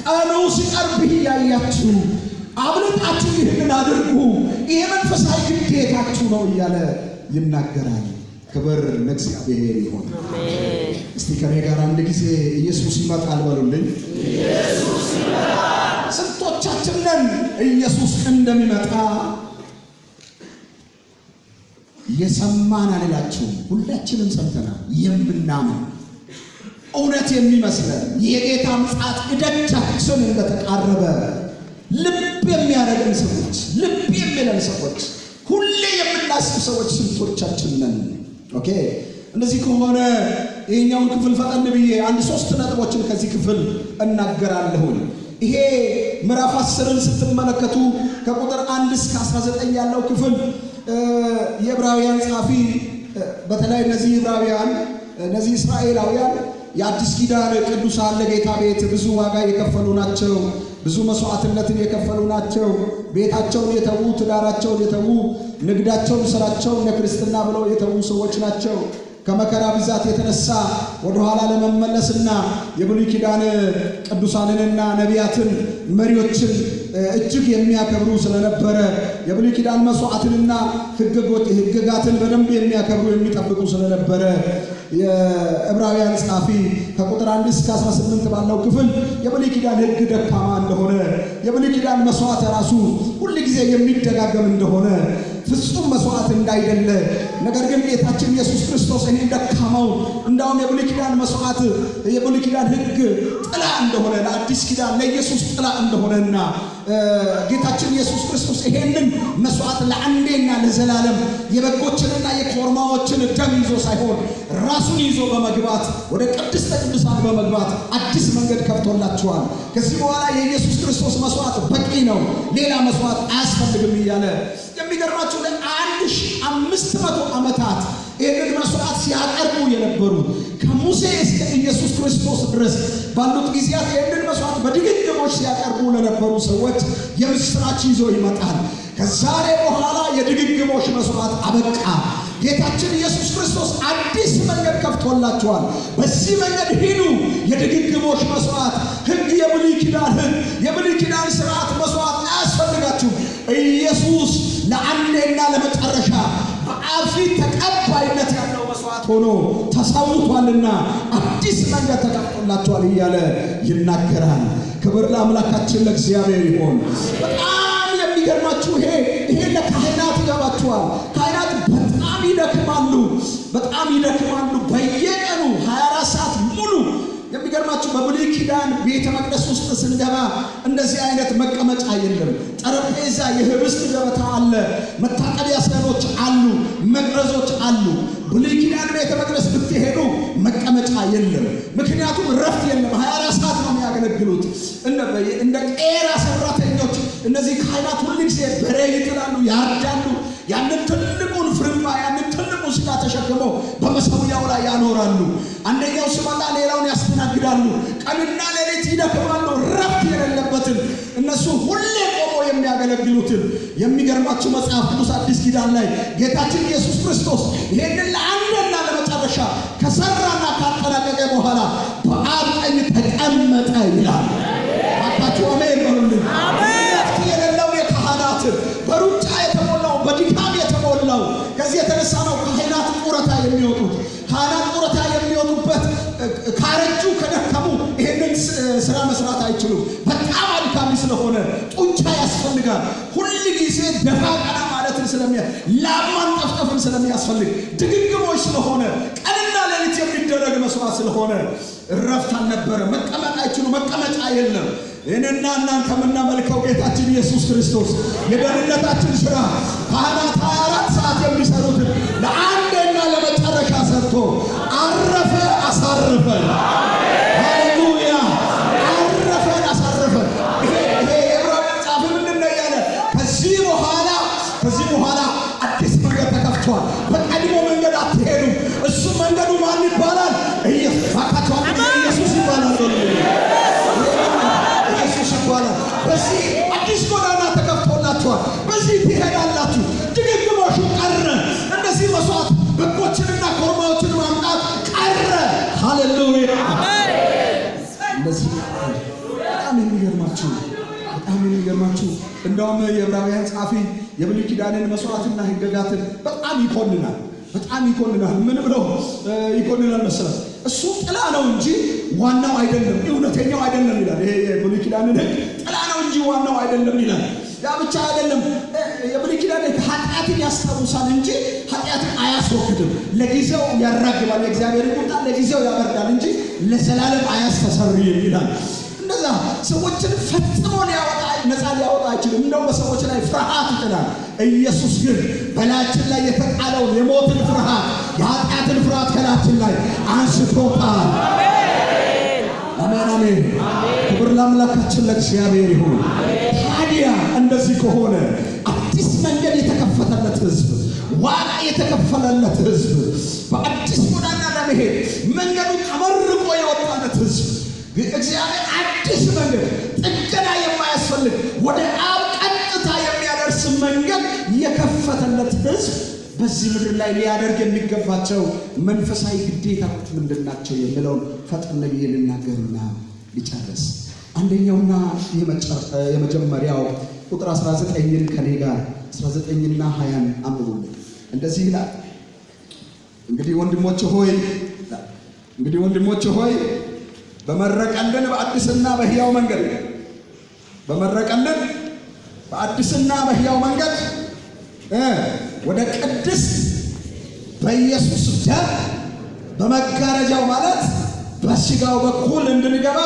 ቀኑ ሲቀርብ ያያችሁ አብልጣችሁ ይህንን አድርጉ፣ ይሄ መንፈሳዊ ግዴታችሁ ነው እያለ ይናገራል። ክብር ለእግዚአብሔር ይሁን። እስቲ ከኔ ጋር አንድ ጊዜ ኢየሱስ ይመጣል በሉልኝ። ኢየሱስ ይመጣል። ስንቶቻችን ነን ኢየሱስ እንደሚመጣ የሰማን አልላችሁም? ሁላችንም ሰምተናል። የምናምን እውነት የሚመስለን የጌታ ምጽአት እደጃችን እንደተቃረበ ልብ የሚያደርገን ሰዎች፣ ልብ የሚለን ሰዎች፣ ሁሌ የምናስብ ሰዎች ስንቶቻችን ነን? ኦኬ፣ እንደዚህ ከሆነ ይሄኛውን ክፍል ፈጠን ብዬ አንድ 3 ነጥቦችን ከዚህ ክፍል እናገራለሁ። ይሄ ምዕራፍ 10ን ስትመለከቱ ከቁጥር 1 እስከ 19 ያለው ክፍል የዕብራውያን ጸሐፊ በተለይ እነዚህ ዕብራውያን እነዚህ እስራኤላውያን የአዲስ ኪዳን ቅዱሳን ለጌታ ቤት ብዙ ዋጋ የከፈሉ ናቸው። ብዙ መስዋዕትነትን የከፈሉ ናቸው። ቤታቸውን የተዉ፣ ትዳራቸውን የተዉ፣ ንግዳቸውን፣ ስራቸውን ለክርስትና ብለው የተዉ ሰዎች ናቸው። ከመከራ ብዛት የተነሳ ወደ ኋላ ለመመለስና የብሉይ ኪዳን ቅዱሳንንና ነቢያትን መሪዎችን እጅግ የሚያከብሩ ስለነበረ የብሉይ ኪዳን መስዋዕትንና ሕግጋትን በደንብ የሚያከብሩ የሚጠብቁ ስለነበረ የዕብራውያን ጸሐፊ ከቁጥር 1 እስከ 18 ባለው ክፍል የብሉይ ኪዳን ሕግ ደካማ እንደሆነ፣ የብሉይ ኪዳን መስዋዕት ራሱ ሁል ጊዜ የሚደጋገም እንደሆነ፣ ፍጹም መስዋዕት እንዳይደለ፣ ነገር ግን ጌታችን ኢየሱስ ክርስቶስ ይህን ደካማው እንዳውም የብሉይ ኪዳን መስዋዕት የብሉይ ኪዳን ሕግ ጥላ እንደሆነ ለአዲስ ኪዳን ለኢየሱስ ጥላ እንደሆነና ጌታችን ኢየሱስ ክርስቶስ ይሄንን መስዋዕት ለአንዴና ለዘላለም የበጎችንና የኮርማዎችን ደም ይዞ ሳይሆን ራሱን ይዞ በመግባት ወደ ቅድስተ ቅዱሳን በመግባት አዲስ መንገድ ከፍቶላችኋል። ከዚህ በኋላ የኢየሱስ ክርስቶስ መስዋዕት በቂ ነው፣ ሌላ መስዋዕት አያስፈልግም እያለ የሚገርማችሁ ለ1500 ዓመታት ይህንን መስዋዕት ሲያቀርቡ የነበሩት ከሙሴ እስከ ኢየሱስ ክርስቶስ ድረስ ባሉት ጊዜያት ይህንን መስዋዕት በድግግሞች ሲያቀርቡ ለነበሩ ሰዎች የምስራች ይዞ ይመጣል። ከዛሬ በኋላ የድግግሞች መስዋዕት አበቃ። ጌታችን ኢየሱስ ክርስቶስ አዲስ መንገድ ከፍቶላችኋል። በዚህ መንገድ ሂዱ። የድግግሞች መስዋዕት ሕግ፣ የብሉይ ኪዳን ሕግ፣ የብሉይ ኪዳን ስርዓት መስዋዕት አያስፈልጋችሁም። ኢየሱስ ለአንዴና ለመጨረሻ በአብ ፊት ተቀባይነት ያለው መስዋዕት ሆኖ ተሰውቷልና አዲስ መንገድ ተከፍቶላችኋል እያለ ይናገራል። ክብር ለአምላካችን ለእግዚአብሔር ይሁን። በጣም የሚገርማችሁ ይሄ ለካህናት ይገባችኋል። ካህናት በጣም ይደክማሉ። በየቀኑ 24 ሰዓት ሙሉ የሚገርማችሁ በብሉይ ኪዳን ቤተ መቅደስ ውስጥ ስንገባ እንደዚህ አይነት መቀመጫ የለም። ጠረጴዛ፣ የህብስት ገበታ አለ፣ መታጠቢያ ሰኖች አሉ፣ መቅረዞች አሉ። ብሉይ ኪዳን ቤተ መቅደስ ብትሄዱ መቀመጫ የለም። ምክንያቱም ረፍት የለም። 24 ሰዓት ነው የሚያገለግሉት። እንደ ቄራ ሰራተኞች እነዚህ ካህናት ሁሉ ጊዜ በሬ ይጥላሉ፣ ያርዳሉ። ያንን ትልቁን ፍርማ ያንን ትልቁን ስጋ ተሸክመው በመሰዊያው ላይ ያኖራሉ። አንደኛው ሲመጣ ሌላውን ያስተናግዳሉ። ቀንና ሌሊት ይደክማሉ፣ ረፍት የሌለበትን እነሱ ሁሌ ቆመው የሚያገለግሉትን። የሚገርማችሁ መጽሐፍ ቅዱስ አዲስ ኪዳን ላይ ጌታችን ኢየሱስ ክርስቶስ ይሄንን ለአንድና ለመጨረሻ ከሰራና ካጠናቀቀ በኋላ በአብ ቀኝ ተቀመጠ ይላል። አባቱ አሜን በሉልኝ። ረፍት የሌለው የካህናትን በሩጫ የተሞላው በድካም የተሞላው ከዚህ የተነሳ ነው ካህናት ጡረታ የሚወጡት። ካህናት ጡረታ የሚወጡበት ካረጁ ከደከሙ ይሄንን ስራ መስራት አይችሉም። በጣም አድካሚ ስለሆነ ጡንቻ ያስፈልጋል። ሁል ጊዜ ደፋ ቀና ማለትን ለማንጠፍጠፍን ስለሚያስፈልግ ድግግሞች ስለሆነ ቀንና ሌሊት የሚደረግ መስዋዕት ስለሆነ እረፍት አልነበረ። መቀመጥ አይችሉ፣ መቀመጫ የለም። እኔና እናንተ የምናመልከው ጌታችን ኢየሱስ ክርስቶስ የደህንነታችን ስራ ካህናት 24 ሰዓት የሚሰሩትን ለአንዴና ለመጨረሻ ሰርቶ አረፈ፣ አሳረፈን። ሃሌሉያ! አረፈን፣ አሳረፈን። ይሄ የዕብራውያን ጸሐፊ ምንድን ነው ያለ? ከዚህ በኋላ አዲስ መንገድ ተከፍቷል። በቀድሞ መንገድ አትሄዱም። እሱ መንገዱ ማን ይባላል? ኢየሱስ ይባላል። ይባላል። በዚህ አዲስ ጎዳና ተከፍቶላችኋል። በዚህ ትሄዳላችሁ። ድግግሞሹ ቀረ። እንደዚህ መስዋዕት በጎችንና ኮርማዎችን ማምጣት ቀረ። ሃሌሉያ! እንደዚህ በጣም በጣም የሚገርማችሁ እንደውም የዕብራውያን ጸሐፊ የብሉይ ኪዳንን መስዋዕትና ሕግጋትን በጣም ይኮንናል። ምን ብሎ ይኮንናል መሰለህ? እሱ ጥላ ነው እንጂ ዋናው አይደለም፣ እውነተኛው አይደለም ይላል። ይሄ የብሉይ ኪዳንን ሕግ ጥላ ነው እንጂ ዋናው አይደለም ይላል። ያ ብቻ አይደለም፣ የብሉይ ኪዳን ኃጢአትን ያስታውሳል እንጂ ኃጢአትን አያስወግድም። ለጊዜው ያራግባል፣ የእግዚአብሔር ቁጣ ለጊዜው ያበርዳል እንጂ ለዘላለም አያስተሰርይም ይላል። እንደዛ ሰዎችን ፈጽሞ ነፃ ሊያወጣ አይችልም። እንደው በሰዎች ላይ ፍርሃት ይጥላል። ኢየሱስ ግን በላያችን ላይ የተጣለውን የሞትን ፍርሃት፣ የኃጢአትን ፍርሃት ከላያችን ላይ አንስቶታል። አሜን። ክብር ለአምላካችን ለእግዚአብሔር ይሁን። ታዲያ እንደዚህ ከሆነ አዲስ መንገድ የተከፈተለት ሕዝብ፣ ዋጋ የተከፈለለት ሕዝብ፣ በአዲስ ጎዳና ለመሄድ መንገዱ ተመርቆ የወጣለት ሕዝብ፣ እግዚአብሔር አዲስ መንገድ፣ ጥገና የማያስፈልግ ወደ አብ ቀጥታ የሚያደርስ መንገድ የከፈተለት ሕዝብ በዚህ ምድር ላይ ሊያደርግ የሚገባቸው መንፈሳዊ ግዴታዎች ምንድናቸው የሚለውን ፈጠን ብዬ ልናገርና ሊጨርስ። አንደኛውና የመጀመሪያው ቁጥር 19ን ከኔ ጋር 19ና 20 አንብቡልኝ። እንደዚህ ይላል፣ እንግዲህ ወንድሞች ሆይ በመረቀልን በአዲስና በሕያው መንገድ ወደ ቅድስት በኢየሱስ ደም በመጋረጃው ማለት በሥጋው በኩል እንድንገባ